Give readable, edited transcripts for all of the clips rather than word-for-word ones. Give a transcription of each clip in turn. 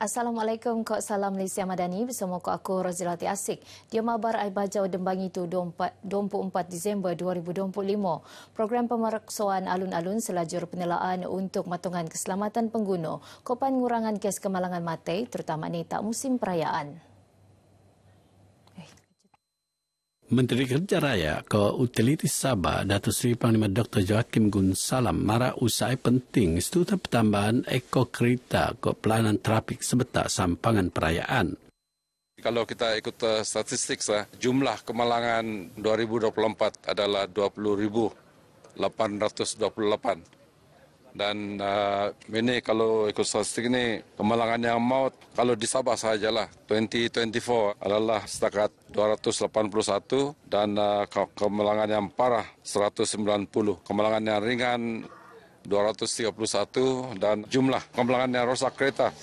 Assalamualaikum, Kak Salam Malaysia Madani bersama aku Rozilati Asik. Dia mabar ai bajau dembang itu 24 Disember 2025. Program pemeriksaan alun-alun selajur penelaan untuk matungan keselamatan pengguna, kopan ngurangan kes kemalangan mati terutama ni tak musim perayaan. Menteri Kerja Raya ke Utilitas Sabah, Datuk Seri Panglima Dr. Joakim Gun Salam marah usai penting studi pertambahan eko kereta ke pelayanan trafik sebetak sampangan perayaan. Kalau kita ikut statistik, jumlah kemalangan 2024 adalah 20.828. Dan ini kalau ikut statistik ini, kemalangan yang maut kalau di Sabah sahajalah 2024 adalah setakat 281 dan kemalangan yang parah 190. Kemalangan yang ringan 231 dan jumlah kemalangan yang rosak kereta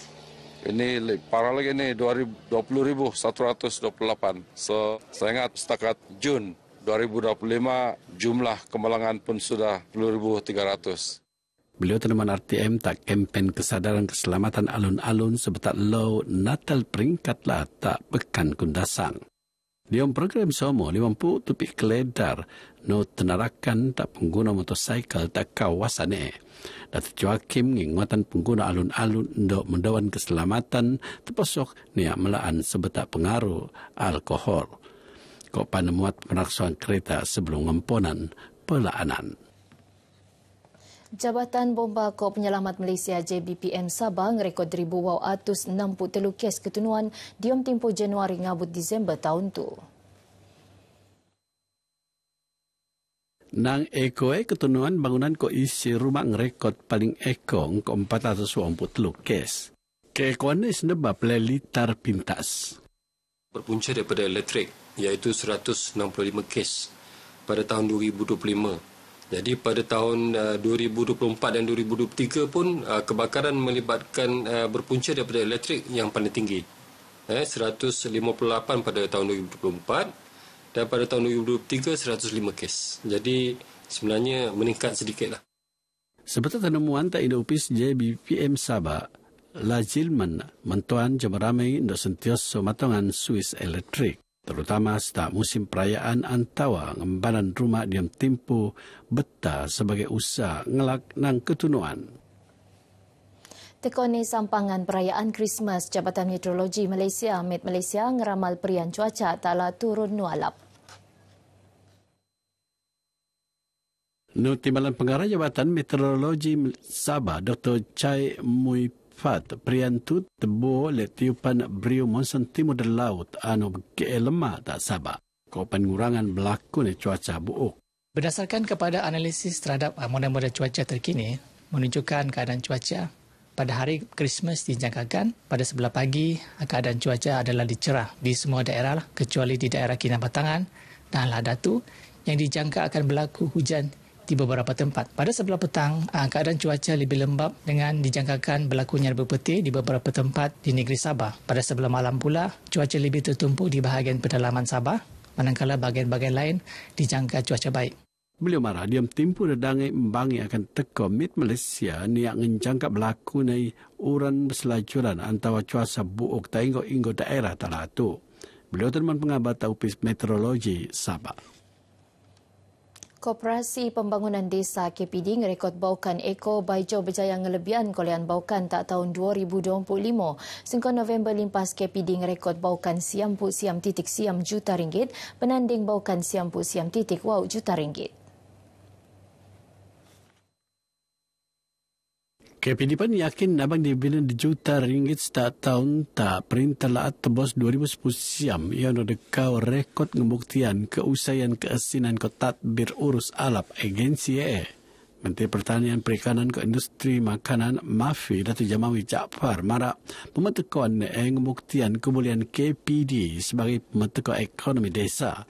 ini parah lagi ini 20.128. So, saya ingat setakat Jun 2025 jumlah kemalangan pun sudah 10.300. Beliau teman RTM tak kempen kesadaran keselamatan alun-alun sebetak low Natal peringkatlah tak pekan kundasang. Di program semua 50 tupik keledar no tenarakan tak pengguna motosikal tak kawasan Datuk Joakim ngingatan pengguna alun-alun untuk mendawan keselamatan terpasok niat melaan sebetak pengaruh alkohol. Kok panemuat peraksuan kereta sebelum ngemponan pelaanan. Jabatan Bomba Kor Penyelamat Malaysia JBPM Sabah ngerekod 1,263 kes ketunuan diam tempoh Januari ngabut Disember tahun tu. Nang ketunuan bangunan ko isi rumah ngerekod paling ko 483 kes. Keekoan ini sebab litar pintas. Berpunca daripada elektrik iaitu 165 kes pada tahun 2025. Jadi pada tahun 2024 dan 2023 pun kebakaran melibatkan berpunca daripada elektrik yang paling tinggi. 158 pada tahun 2024 dan pada tahun 2023 105 kes. Jadi sebenarnya meningkat sedikitlah. Seperti penemuan tak Indopis JBPM Sabah, Lajilman mentuan jemaramai untuk sentiasa matongan Swiss elektrik. Terutama setiap musim perayaan antawa ngembanan rumah diam tempoh beta sebagai usaha ngelak nang ketunuan. Tekoni sampangan perayaan Christmas, Jabatan Meteorologi Malaysia, Met Malaysia ngeramal perian cuaca taklah turun nualap. Timbalan Pengarah Jabatan Meteorologi Sabah, Dr. Chai Mui Perian tu tebo le tiupan beriu monsun timur dari laut anu lemah tak Sabah. Kau pengurangan berlaku ni cuaca buuk. Berdasarkan kepada analisis terhadap moden-moden cuaca terkini menunjukkan keadaan cuaca pada hari Christmas dijangkakan pada sebelah pagi keadaan cuaca adalah dicerah di semua daerah kecuali di daerah Kinabatangan dan Ladatu yang dijangka akan berlaku hujan di beberapa tempat. Pada sebelah petang, keadaan cuaca lebih lembap dengan dijangkakan berlakunya berpetih di beberapa tempat di negeri Sabah. Pada sebelah malam pula, cuaca lebih tertumpu di bahagian pedalaman Sabah, manakala bahagian-bahagian lain dijangka cuaca baik. Beliau marah diam tempoh dadangai membangi akan teko Met Malaysia ni yang menjangka berlaku ni uran berselajuran antara cuaca buuk tak inggo daerah talatu. Beliau teman pengabat Upis Meteorologi Sabah. Koperasi Pembangunan Desa KPD ngerekod baukan eko baijo berjaya ngelebihan kolean baukan tak tahun 2025. Sengkau November limpas KPD ngerekod baukan siampu siam titik siam juta ringgit, penanding baukan siampu siam titik wow juta ringgit. KPD pun yakin nabang dibina di juta ringgit setiap tahun tak perintah laat tebos 2010 siam yang dekau rekod pembuktian keusaian keasinan ke tadbir urus alap agensi Menteri Pertanian Perikanan ke Industri Makanan Mafi Datuk Jamawi Jaafar marak pemetekauan pembuktian kemuliaan KPD sebagai pemetekau ekonomi desa.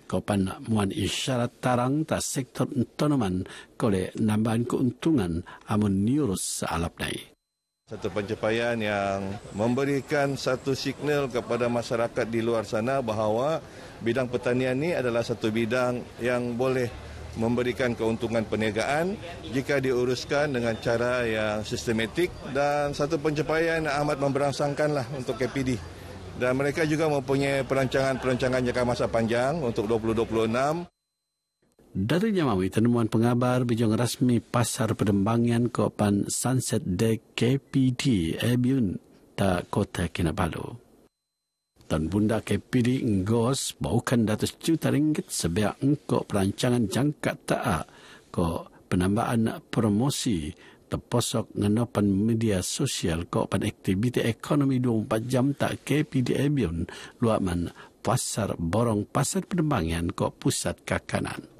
Kaupan muan isyarat tarang tak sektor entonoman kole nambahan keuntungan amun niurus alap nai. Satu pencapaian yang memberikan satu signal kepada masyarakat di luar sana bahawa bidang pertanian ini adalah satu bidang yang boleh memberikan keuntungan perniagaan jika diuruskan dengan cara yang sistematik, dan satu pencapaian yang amat memberangsangkanlah untuk KPD. Dan mereka juga mempunyai perancangan jangka masa panjang untuk 2026. Dari Nyamawi, temuan pengabar bijong rasmi pasar Pedembangan Kopan Sunset Deck KPD Ebiun tak Kota Kinabalu. Dan bunda KPD Ngos baukan Rp100 juta sebiak engkau perancangan jangka ta'a ko penambahan promosi terposok ngenopan media sosial ko pan aktiviti ekonomi 24 jam tak KPD Ebiun luaman pasar borong pasar Pedembangan ko pusat kakanan.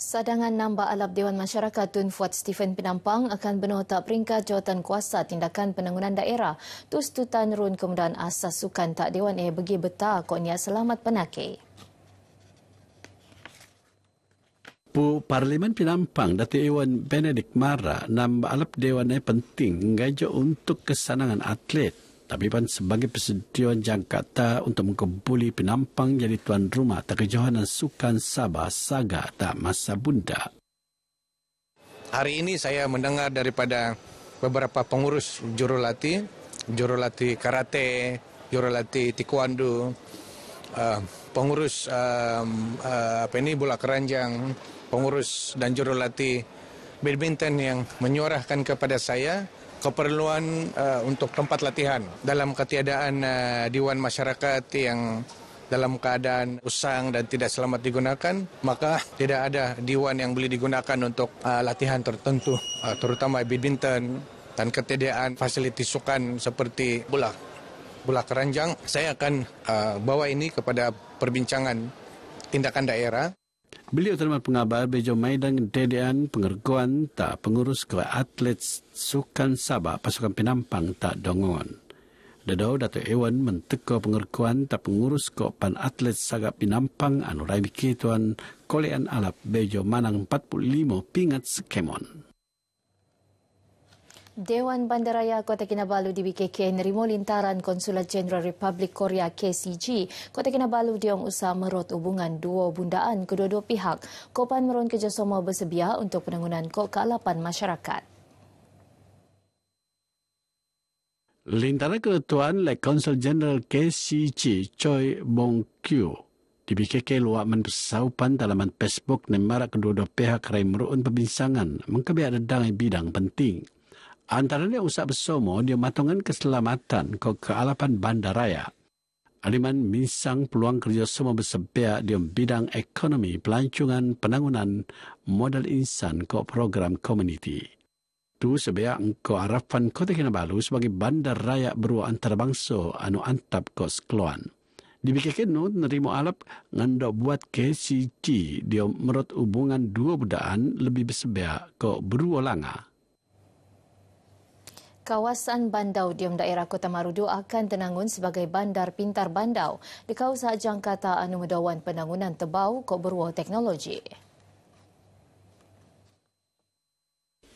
Sadangan nambah alap Dewan Masyarakat Tun Fuad Stephen Penampang akan benotak peringkat jawatan kuasa tindakan penangunan daerah. Tustutan run kemudahan asas sukan tak Dewan bagi betah kok niat selamat penakir. Parlimen Penampang Datuk Ewan Benedict Mara nambah alap Dewan penting ngajo untuk kesenangan atlet. Tapi pan sebagai persediaan jangkata untuk mengkebuli Penampang jadi tuan rumah tak kejohanan sukan Sabah Saga tak masa bunda. Hari ini saya mendengar daripada beberapa pengurus jurulatih karate, jurulatih taekwondo, pengurus bola keranjang, pengurus dan jurulatih badminton yang menyuarakan kepada saya keperluan untuk tempat latihan dalam ketiadaan Dewan Masyarakat yang dalam keadaan usang dan tidak selamat digunakan, maka tidak ada Dewan yang boleh digunakan untuk latihan tertentu, terutama badminton dan ketiadaan fasiliti sukan seperti bola keranjang. Saya akan bawa ini kepada perbincangan tindakan daerah. Beliau terima pengabar bejo maidan dedean pengergoan tak pengurus ke atlet sukan Sabah pasukan Penampang tak dongon. Dadau Datuk Ewan menteko pengergoan tak pengurus ke pan atlet Saga Penampang anu rai bikituan kolean alap bejo manang 45 pingat sekemon. Dewan Bandaraya Kota Kinabalu di BKK nerimo lintaran Konsulat Jenderal Republik Korea KCG. Kota Kinabalu diong usaha merot hubungan dua bundaan kedua-dua pihak. Kopan meron kerjasama bersedia untuk penangunan kealapan masyarakat. Lintaran Ketuan Lek Konsul Jenderal KCG Choi Bong Kyu di BKK luak bersaupan dalaman Facebook nemara kedua-dua pihak rai meruun perbincangan mengkebiak dedang bidang penting. Antaranya usaha bersama dia matongan keselamatan kealapan bandaraya. Aliman minsang peluang kerjasama bersebiak di bidang ekonomi, pelancongan, penangunan modal insan ke program komuniti. Tu sebiak ke harapan Kota Kinabalu sebagai bandar raya beruang antarabangsa anu antap ke sekluan. Di BKK nerimo alap ngandok buat KCG dia merot hubungan dua budaan lebih bersebiak ke beruang langa. Kawasan Bandau di daerah Kota Marudu akan tenangun sebagai bandar pintar Bandau. Di kawasan jangkata anu medawan penangunan tebau kok beruang teknologi.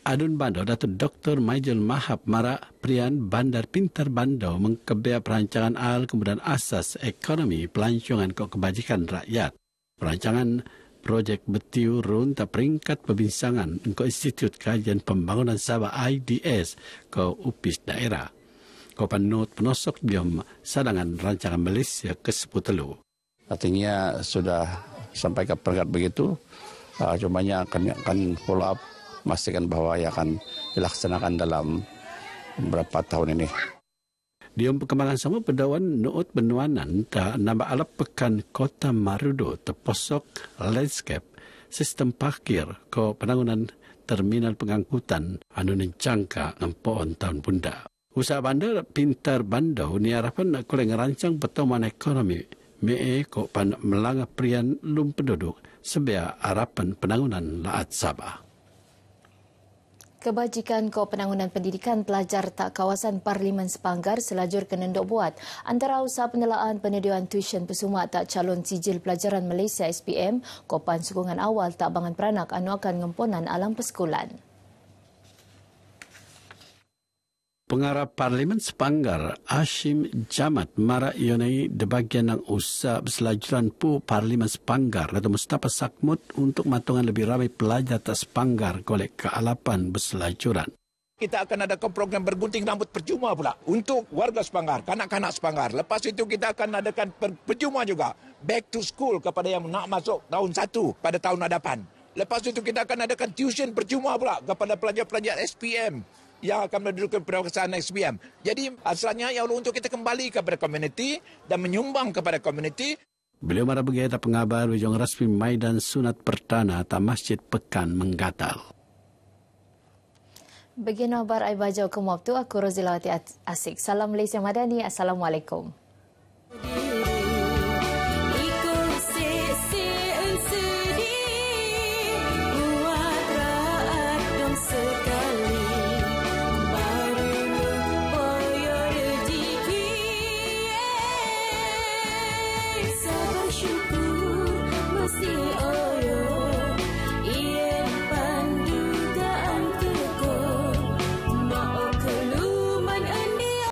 Adun Bandau Datuk Dr. Maijul Mahab Mara Prian Bandar Pintar Bandau mengkebia perancangan al kemudian asas ekonomi pelancongan kok kebajikan rakyat. Perancangan projek betiu run tak peringkat perbincangan ke Institut Kajian Pembangunan Sabah IDS ke UPIS daerah. Kau panut penosok diam sadangan rancangan Malaysia ke-10. Artinya sudah sampai ke peringkat begitu, cumanya akan follow up, memastikan bahwa ia akan dilaksanakan dalam beberapa tahun ini. Diam perkembangan sama pedawan nuut benuanan tak nambah alap pekan Kota Marudu terposok landscape sistem parkir ke penangunan terminal pengangkutan anu nencangka ngampoon tahun bunda. Usaha bandar pintar Bandau ni harapan nak koleng rancang pertemuan ekonomi mee ko pan melanga prian lum penduduk sebaya harapan penangunan laat Sabah. Kebajikan Penangunan Pendidikan Pelajar tak kawasan Parlimen Sepanggar selajur kenendok buat. Antara usaha penelaan penyediaan tuition pesumak tak calon sijil pelajaran Malaysia SPM, Kopan sokongan awal tak bangan peranak anu akan ngemponan alam persekulan. Pengarah Parlimen Sepanggar, Hashim Jamat, mara ionai de bagian ng usa beselajuran pu Parlimen Sepanggar atau Mustafa Sakmut untuk matungan lebih ramai pelajar tak Sepanggar golek kealapan beselajuran. Kita akan adakan program bergunting rambut percuma pula untuk warga Sepanggar, kanak-kanak Sepanggar. Lepas itu kita akan adakan percuma juga back to school kepada yang nak masuk tahun 1 pada tahun hadapan. Lepas itu kita akan adakan tuition percuma pula kepada pelajar-pelajar SPM yang akan menduduki perawatan SPM. Jadi asalnya ya untuk kita kembali kepada komuniti dan menyumbang kepada komuniti. Beliau marah berkata pengabar Wijong Rasmi Maidan Sunat Pertana atau Masjid Pekan Menggatal. Bagian kabar ai bajau ke waktu aku Rozilawati Asik. Salam Malaysia Madani. Assalamualaikum.